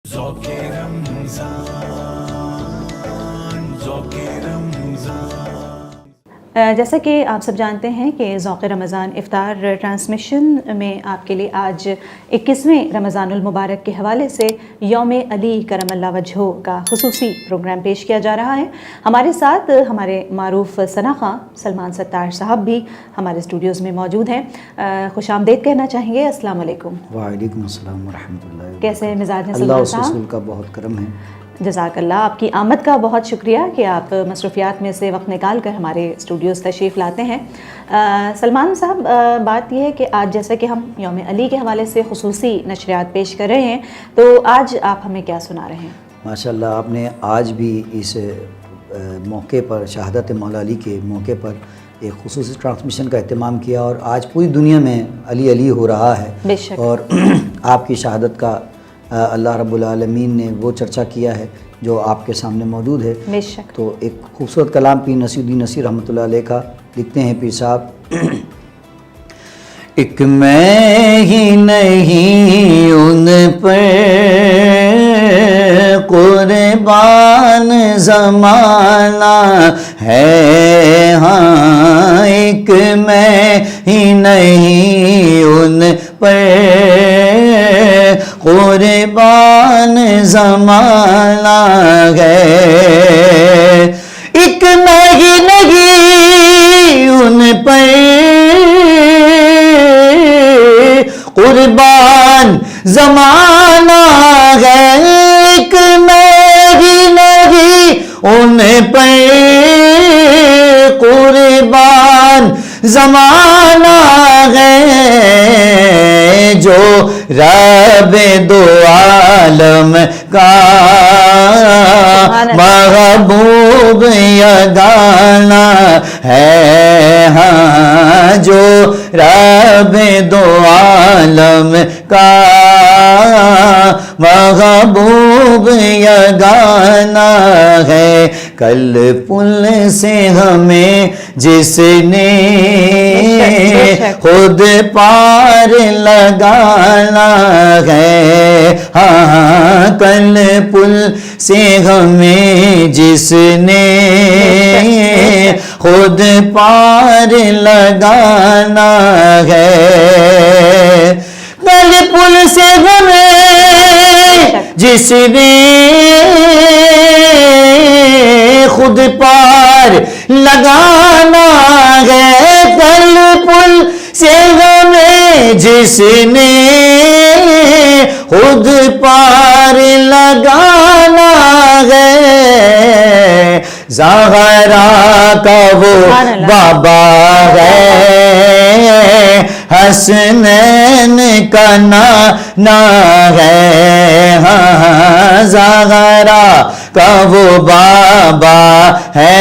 ذوق رمضان ذوق رمضان جیسا کہ آپ سب جانتے ہیں کہ ذوق رمضان افطار ٹرانسمیشن میں آپ کے لیے آج 21ویں رمضان المبارک کے حوالے سے یوم علی کرم اللہ وجہہ کا خصوصی پروگرام پیش کیا جا رہا ہے۔ ہمارے ساتھ ہمارے معروف ثنا خواں سلمان ستار صاحب بھی ہمارے اسٹوڈیوز میں موجود ہیں۔ خوش آمدید کہنا چاہیں گے۔ السلام علیکم۔ وعلیکم السلام ورحمۃ اللہ۔ کیسے مزاج ہیں اللہ سلمان اس صاحب؟ رسول کا بہت کرم ہے۔ جزاک اللہ، آپ کی آمد کا بہت شکریہ کہ آپ مصروفیات میں سے وقت نکال کر ہمارے اسٹوڈیوز تشریف لاتے ہیں۔ سلمان صاحب، بات یہ ہے کہ آج جیسا کہ ہم یوم علی کے حوالے سے خصوصی نشریات پیش کر رہے ہیں، تو آج آپ ہمیں کیا سنا رہے ہیں؟ ماشاء اللہ، آپ نے آج بھی اس موقع پر، شہادت مولا علی کے موقع پر ایک خصوصی ٹرانسمیشن کا اہتمام کیا، اور آج پوری دنیا میں علی علی ہو رہا ہے۔ بے شک۔ اور آپ کی شہادت کا اللہ رب العالمین نے وہ چرچا کیا ہے جو آپ کے سامنے موجود ہے۔ بے شک۔ تو ایک خوبصورت کلام پیر نصیر الدین نصیر رحمۃ اللہ علیہ کا لکھتے ہیں پیر صاحب: ایک میں ہی نہیں ان پر قربان زمانہ ہے، ہاں ایک میں ہی نہیں ان پر قربان زمانہ ہے، ایک میں ہی نہیں ان پر قربان زمانہ ہے، ایک میں ہی نہیں ان پر قربان زمانہ ہے، جو رب دو عالم کا محبوب یگانہ ہے، ہاں جو رب دو عالم کا محبوب یگانہ ہے، کل پل سے ہمیں جس نے خود پار لگانا ہے، ہاں کل پل سے ہمیں جس نے خود پار لگانا ہے، کل پل سے ہمیں جس نے خود پار لگانا ہے، کل پل سے ہمیں جس نے خود پار لگانا ہے، زہرا کا وہ بابا ہے، حسنین کا نانا ہے، ہاں زہرا کا وہ بابا ہے،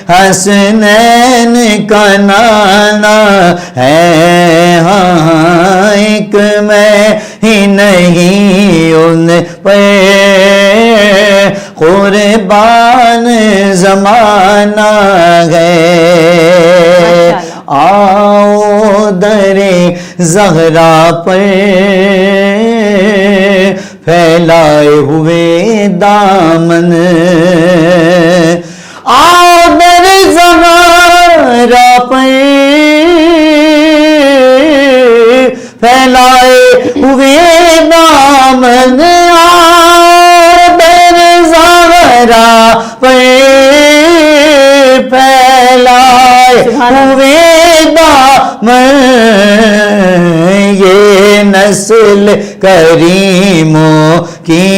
حسنین کا نانا ہے، ہاں ایک میں ہی نہیں ان پہ قربان زمانہ ہے، آؤ در زہرا پر پھیلائے ہوئے دامن، آؤ در زہرا پر پھیلائے ہوئے دامن، آؤ در زہرا پر پھیلائے ہوئے دامن، یہ نسل کریموں کی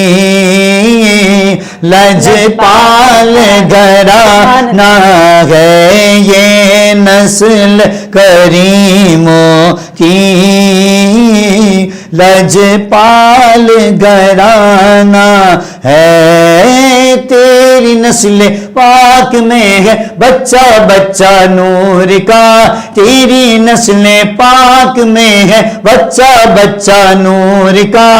لجپال گھرانہ ہے، یہ نسل کریموں کی لجپال گھرانہ ہے، تیری نسل پاک میں ہے بچہ بچہ نور کا، تیری نسل پاک میں ہے بچہ بچہ نور کا،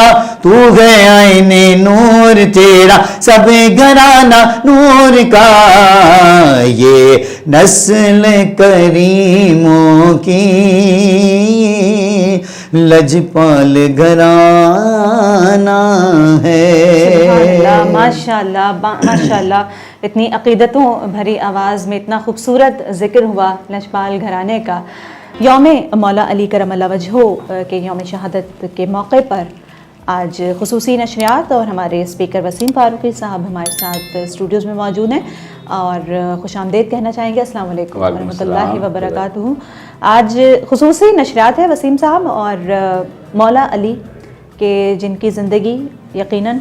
تو ہے عین نور تیرا سب گھرانہ نور کا، یہ نسل کریموں کی لجپال گھرانہ سبحان ہے. اللہ، ماشاء اللہ ماشاء اللہ. اتنی عقیدتوں بھری آواز میں اتنا خوبصورت ذکر ہوا لجپال گھرانے کا. یوم مولا علی کرم اللہ وجہہ کے یوم شہادت کے موقع پر آج خصوصی نشریات اور ہمارے اسپیکر وسیم فاروقی صاحب ہمارے ساتھ اسٹوڈیوز میں موجود ہیں اور خوش آمدید کہنا چاہیں گے. السلام علیکم ورحمۃ اللہ وبرکاتہ. آج خصوصی نشریات ہے وسیم صاحب، اور مولا علی کے جن کی زندگی یقیناً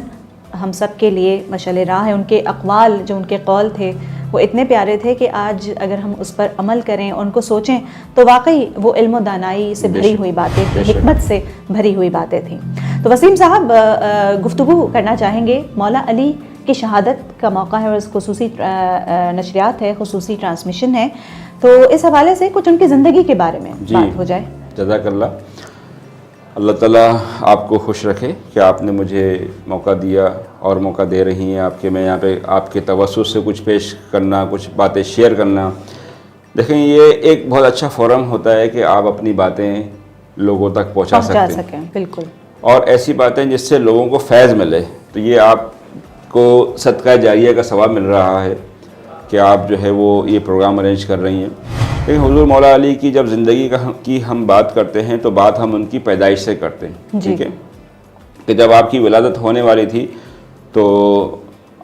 ہم سب کے لیے مشعل راہ ہے. ان کے اقوال، جو ان کے قول تھے، وہ اتنے پیارے تھے کہ آج اگر ہم اس پر عمل کریں، ان کو سوچیں، تو واقعی وہ علم و دانائی سے بھری ہوئی باتیں تھیں، حکمت سے بھری ہوئی باتیں تھیں. تو وسیم صاحب گفتگو کرنا چاہیں گے. مولا علی کی شہادت کا موقع ہے اور خصوصی نشریات ہے، خصوصی ٹرانسمیشن ہے، تو اس حوالے سے کچھ ان کی زندگی کے بارے میں بات ہو جائے. جزاک اللہ. اللہ تعالیٰ آپ کو خوش رکھے کہ آپ نے مجھے موقع دیا اور موقع دے رہی ہیں آپ کے میں یہاں پہ آپ کے توسط سے کچھ پیش کرنا، کچھ باتیں شیئر کرنا. دیکھیں یہ ایک بہت اچھا فورم ہوتا ہے کہ آپ اپنی باتیں لوگوں تک پہنچا سکیں. بالکل. اور ایسی باتیں جس سے لوگوں کو فیض ملے. تو یہ آپ کو صدقہ جاریہ کا ثواب مل رہا ہے کہ آپ جو ہے وہ یہ پروگرام ارینج کر رہی ہیں. لیکن حضور مولا علی کی جب زندگی کی ہم بات کرتے ہیں تو بات ہم ان کی پیدائش سے کرتے ہیں. ٹھیک ہے، کہ جب آپ کی ولادت ہونے والی تھی تو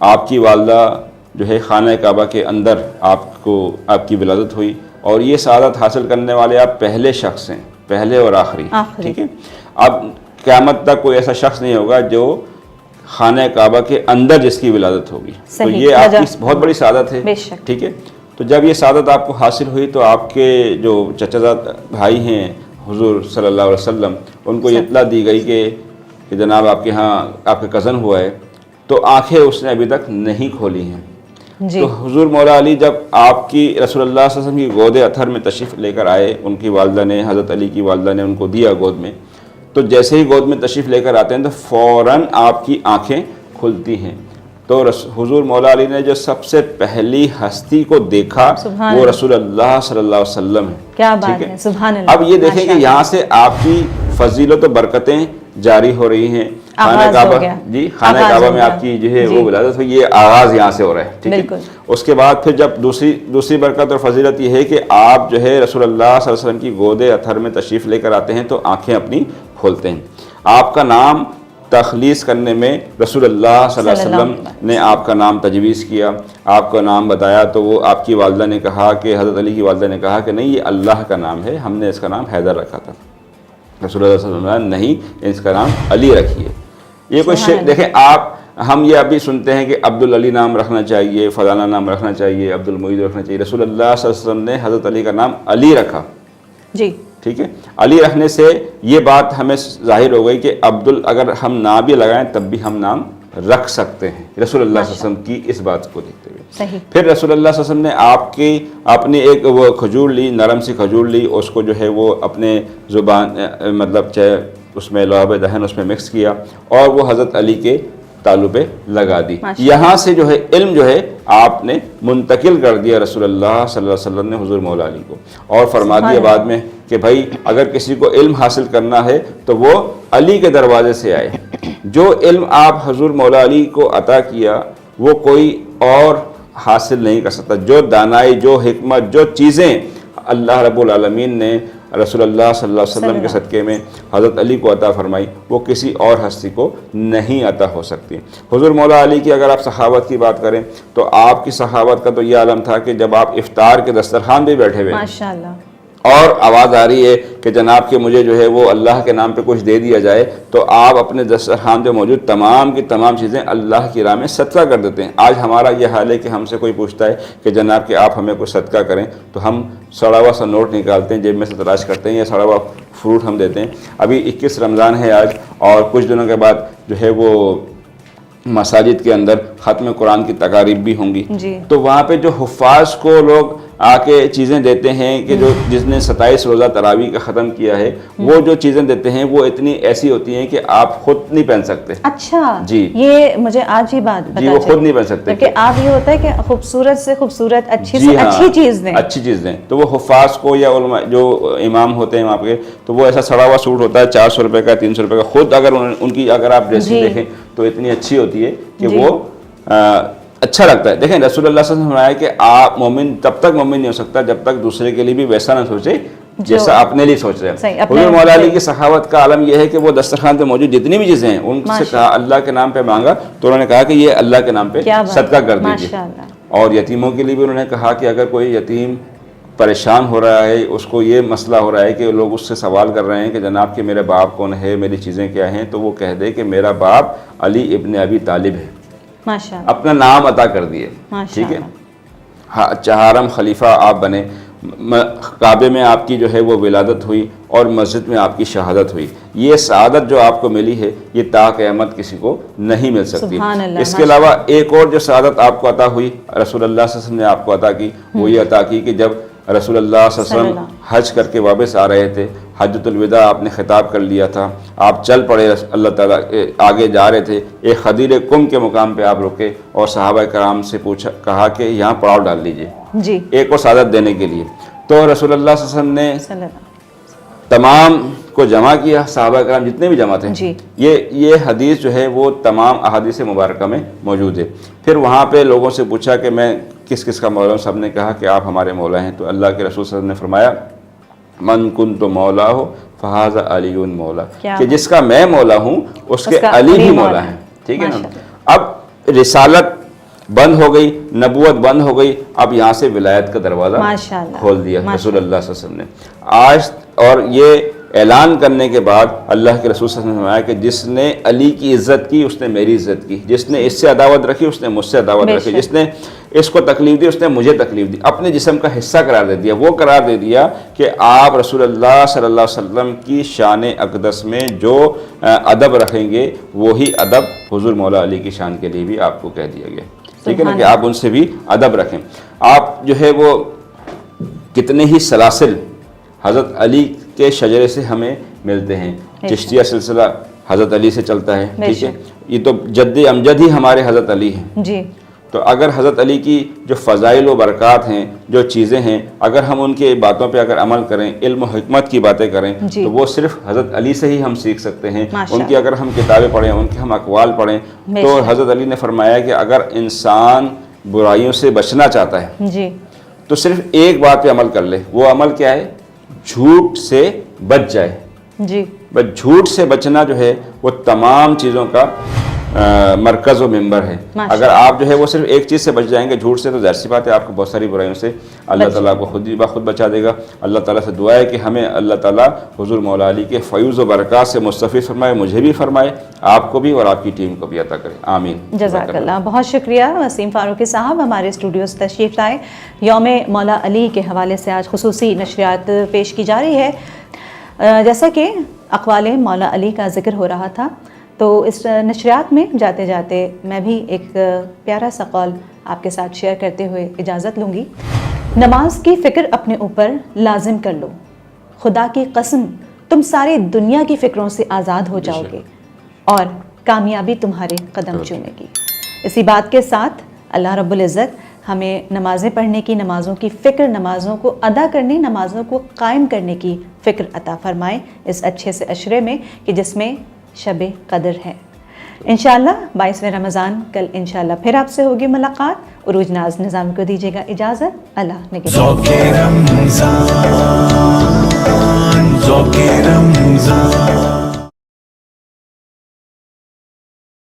آپ کی والدہ جو ہے خانہ کعبہ کے اندر آپ کی ولادت ہوئی، اور یہ سعادت حاصل کرنے والے آپ پہلے شخص ہیں، پہلے اور آخری. ٹھیک ہے. اب قیامت تک کوئی ایسا شخص نہیں ہوگا جو خانہ کعبہ کے اندر جس کی ولادت ہوگی. تو یہ آپ کی بہت بڑی سعادت ہے. ٹھیک ہے. تو جب یہ سعادت آپ کو حاصل ہوئی تو آپ کے جو چچا زاد بھائی ہیں حضور صلی اللہ علیہ وسلم، ان کو یہ اطلاع دی گئی کہ جناب آپ کے ہاں آپ کا کزن ہوا ہے. تو آنکھیں اس نے ابھی تک نہیں کھولی ہیں. تو حضور مولا علی جب آپ کی رسول اللہ صلی اللہ علیہ وسلم کی گود اطہر میں تشریف لے کر آئے، ان کی والدہ نے، حضرت علی کی والدہ نے ان کو دیا گود میں، تو جیسے ہی گود میں تشریف لے کر آتے ہیں تو فوراً آپ کی آنکھیں کھلتی ہیں. تو حضور مولا علی نے جو سب سے پہلی ہستی کو دیکھا وہ رسول اللہ صلی اللہ علیہ وسلم ہے. کیا بات ہے، سبحان اللہ. اب یہ دیکھیں کہ یہاں سے آپ کی فضیلت و برکتیں جاری ہو رہی ہیں. خانہ کعبہ، جی خانہ کعبہ میں آپ کی جو ہے وہ ولادت ہوئی، یہ آغاز یہاں سے ہو رہا ہے. ٹھیک ہے. اس کے بعد پھر جب دوسری برکت اور فضیلت یہ ہے کہ آپ جو ہے رسول اللہ صلی اللہ علیہ وسلم کی گود اطہر میں تشریف لے کر آتے ہیں تو آنکھیں اپنی کھولتے ہیں. آپ کا نام تخلیص کرنے میں رسول اللہ صلی اللہ علیہ وسلم نے آپ کا نام تجویز کیا، آپ کا نام بتایا. تو وہ آپ کی والدہ نے کہا کہ حضرت علی کی والدہ نے کہا کہ نہیں، یہ اللہ کا نام ہے، ہم نے اس کا نام حیدر رکھا تھا. رسول اللہ صلی اللہ علیہ وسلم نے نہیں، اس کا نام علی رکھیے. یہ کوئی دیکھیں ہم یہ ابھی سنتے ہیں کہ عبد العلی نام رکھنا چاہیے، فلانا نام رکھنا چاہیے، عبد المعید رکھنا چاہیے. رسول اللہ صلی اللہ علیہ وسلم نے حضرت علی کا نام علی رکھا. جی ٹھیک ہے. علی رکھنے سے یہ بات ہمیں ظاہر ہو گئی کہ اگر ہم نام بھی لگائیں تب بھی ہم نام رکھ سکتے ہیں رسول اللہ صلی اللہ علیہ وسلم کی اس بات کو دیکھتے ہوئے. پھر رسول اللہ صلی اللہ علیہ وسلم نے اپنی ایک وہ کھجور لی، نرم سی کھجور لی، اس کو جو ہے وہ اپنے زبان مطلب چاہے اس میں لعاب دہن اس میں مکس کیا اور وہ حضرت علی کے تالو پہ لگا دی. یہاں سے جو ہے علم جو ہے آپ نے منتقل کر دیا رسول اللہ صلی اللہ علیہ وسلم نے حضور مولا علی کو، اور فرما دیا بعد میں کہ بھائی اگر کسی کو علم حاصل کرنا ہے تو وہ علی کے دروازے سے آئے. جو علم آپ حضور مولا علی کو عطا کیا وہ کوئی اور حاصل نہیں کر سکتا. جو دانائی، جو حکمت، جو چیزیں اللہ رب العالمین نے رسول اللہ صلی اللہ علیہ وسلم کے صدقے میں حضرت علی کو عطا فرمائی وہ کسی اور ہستی کو نہیں عطا ہو سکتی. حضور مولا علی کی اگر آپ صحابت کی بات کریں تو آپ کی صحابت کا تو یہ عالم تھا کہ جب آپ افطار کے دسترخوان پہ بیٹھے ہوئے ماشاءاللہ اور آواز آ رہی ہے کہ جناب کہ مجھے جو ہے وہ اللہ کے نام پہ کچھ دے دیا جائے، تو آپ اپنے دسترخوان پہ موجود تمام کی تمام چیزیں اللہ کی راہ میں صدقہ کر دیتے ہیں. آج ہمارا یہ حال ہے کہ ہم سے کوئی پوچھتا ہے کہ جناب کہ آپ ہمیں کچھ صدقہ کریں تو ہم سڑا ہوا سا نوٹ نکالتے ہیں، جیب میں سے تلاش کرتے ہیں، یا سڑا ہوا فروٹ ہم دیتے ہیں. ابھی 21 رمضان ہے آج، اور کچھ دنوں کے بعد جو ہے وہ مساجد کے اندر ختم قرآن کی تقاریب بھی ہوں گی. تو وہاں پہ جو حفاظ کو لوگ آکے چیزیں دیتے ہیں کہ جو جس نے 27 روزہ تراویح کا ختم کیا ہے وہ جو چیزیں دیتے ہیں وہ اتنی ایسی ہوتی ہیں کہ آپ خود نہیں پہن سکتے. اچھا جی یہ مجھے آج ہی بات جی وہ خود نہیں پہن سکتے کیونکہ آپ یہ ہوتا ہے کہ خوبصورت سے خوبصورت اچھی جی سے ہاں اچھی چیز دیں, اچھی چیز دیں. تو وہ حفاظ کو یا علماء جو امام ہوتے ہیں وہاں پہ تو وہ ایسا سڑا ہوا سوٹ ہوتا ہے 400 روپے کا 300 روپے کا. خود اگر ان کی اگر آپ ڈریسنگ دیکھیں تو اتنی اچھی ہوتی ہے کہ وہ اچھا لگتا ہے. دیکھیں رسول اللہ صلی اللہ علیہ وسلم نے فرمایا کہ آپ مومن تب تک مومن نہیں ہو سکتا جب تک دوسرے کے لیے بھی ویسا نہ سوچے جیسا اپنے لیے سوچ رہے ہیں. حضور مولا علی کی سخاوت کا عالم یہ ہے کہ وہ دسترخوان پہ موجود جتنی بھی چیزیں ہیں ان سے کہا اللہ کے نام پہ مانگا تو انہوں نے کہا کہ یہ اللہ کے نام پہ صدقہ کر دیجیے. اور یتیموں کے لیے بھی انہوں نے کہا کہ اگر کوئی یتیم پریشان ہو رہا ہے, اس کو یہ مسئلہ ہو رہا ہے کہ لوگ اس سے سوال کر رہے ہیں کہ جناب کہ میرے باپ کون ہے, میری چیزیں کیا ہیں, تو وہ کہہ دے کہ میرا باپ علی ابن ابی طالب ہے, اپنا نام عطا کر دیے. ٹھیک ہے, چہارم خلیفہ آپ بنے, کعبے میں آپ کی جو ہے وہ ولادت ہوئی اور مسجد میں آپ کی شہادت ہوئی. یہ سعادت جو آپ کو ملی ہے یہ تا قیامت کسی کو نہیں مل سکتی. اس کے علاوہ ایک اور جو سعادت آپ کو عطا ہوئی رسول اللہ صلی اللہ علیہ وسلم نے آپ کو عطا کی, وہ یہ عطا کی کہ جب رسول اللہ صلی اللہ علیہ وسلم حج کر کے واپس آ رہے تھے, حجۃ الوداع آپ نے خطاب کر لیا تھا, آپ چل پڑے اللہ تعالیٰ آگے جا رہے تھے, ایک خدیر قم کے مقام پہ آپ رکے اور صحابہ کرام سے کہا کہ یہاں پڑاؤ ڈال لیجئے جی ایک اور سعادت دینے کے لیے. تو رسول اللہ صلی اللہ علیہ وسلم نے تمام کو جمع کیا, صحابہ کرام جتنے بھی جمع تھے. یہ حدیث جو ہے وہ تمام احادیث مبارکہ میں موجود ہے. پھر وہاں پہ لوگوں سے پوچھا کہ میں کس کس کا مولا ہوں, سب نے کہا کہ آپ ہمارے مولا ہیں. تو اللہ کے رسول صلی اللہ علیہ وسلم نے فرمایا من کنت مولا ہو فہذا علی مولا, کہ جس کا میں مولا ہوں اس کے علی بھی مولا ہیں. ٹھیک ہے نا. اب رسالت بند ہو گئی, نبوت بند ہو گئی, اب یہاں سے ولایت کا دروازہ کھول دیا رسول اللہ صلی اللہ علیہ وسلم نے آج. اور یہ اعلان کرنے کے بعد اللہ کے رسول صلی اللہ علیہ وسلم نے فرمایا کہ جس نے علی کی عزت کی اس نے میری عزت کی, جس نے اس سے عداوت رکھی اس نے مجھ سے عداوت رکھی, جس نے اس کو تکلیف دی اس نے مجھے تکلیف دی. اپنے جسم کا حصہ قرار دے دیا. وہ قرار دے دیا کہ آپ رسول اللہ صلی اللہ علیہ وسلم کی شان اقدس میں جو ادب رکھیں گے وہی ادب حضور مولا علی کی شان کے لیے بھی آپ کو کہہ دیا گیا. ٹھیک ہے نا, کہ آپ ان سے بھی ادب رکھیں. آپ جو ہے وہ کتنے ہی سلاسل حضرت علی کے شجرے سے ہمیں ملتے ہیں. چشتیہ سلسلہ حضرت علی سے چلتا ہے. ٹھیک ہے, یہ تو جد امجد ہی ہمارے حضرت علی ہیں. جی تو اگر حضرت علی کی جو فضائل و برکات ہیں, جو چیزیں ہیں, اگر ہم ان کی باتوں پہ اگر عمل کریں, علم و حکمت کی باتیں کریں, تو وہ صرف حضرت علی سے ہی ہم سیکھ سکتے ہیں. ان کی اگر ہم کتابیں پڑھیں, ان کے ہم اقوال پڑھیں, تو حضرت علی نے فرمایا کہ اگر انسان برائیوں سے بچنا چاہتا ہے تو صرف ایک بات پہ عمل کر لے. وہ عمل کیا ہے؟ جھوٹ سے بچ جائے. جی بس جھوٹ سے بچنا جو ہے وہ تمام چیزوں کا مرکز و ممبر ہے. اگر آپ جو ہے وہ صرف ایک چیز سے بچ جائیں گے, جھوٹ سے, تو ظاہر سی بات ہے آپ کو بہت ساری برائیوں سے اللہ تعالیٰ کو خود ہی بخود بچا دے گا. اللہ تعالیٰ سے دعا ہے کہ ہمیں اللہ تعالیٰ حضور مولا علی کے فیوز و برکات سے مستفید فرمائے, مجھے بھی فرمائے, آپ کو بھی اور آپ کی ٹیم کو بھی عطا کرے. آمین. جزاک اللہ. بہت شکریہ وسیم فاروقی صاحب, ہمارے اسٹوڈیو سے تشریف لائے. یوم مولا علی کے حوالے سے آج خصوصی نشریات پیش کی جا رہی ہے. جیسا کہ اقوال مولا علی کا ذکر ہو رہا تھا, تو اس نشریات میں جاتے جاتے میں بھی ایک پیارا سا قول آپ کے ساتھ شیئر کرتے ہوئے اجازت لوں گی. نماز کی فکر اپنے اوپر لازم کر لو, خدا کی قسم تم ساری دنیا کی فکروں سے آزاد ہو جاؤ گے اور کامیابی تمہارے قدم چومے گی. اسی بات کے ساتھ اللہ رب العزت ہمیں نمازیں پڑھنے کی, نمازوں کی فکر, نمازوں کو ادا کرنے, نمازوں کو قائم کرنے کی فکر عطا فرمائے اس اچھے سے عشرے میں کہ جس میں شب قدر ہے. انشاءاللہ 22ویں رمضان کل انشاءاللہ پھر آپ سے ہوگی ملاقات. عروج ناز نظام کو دیجیے گا اجازت. اللہ نگہبان. ذوق رمضان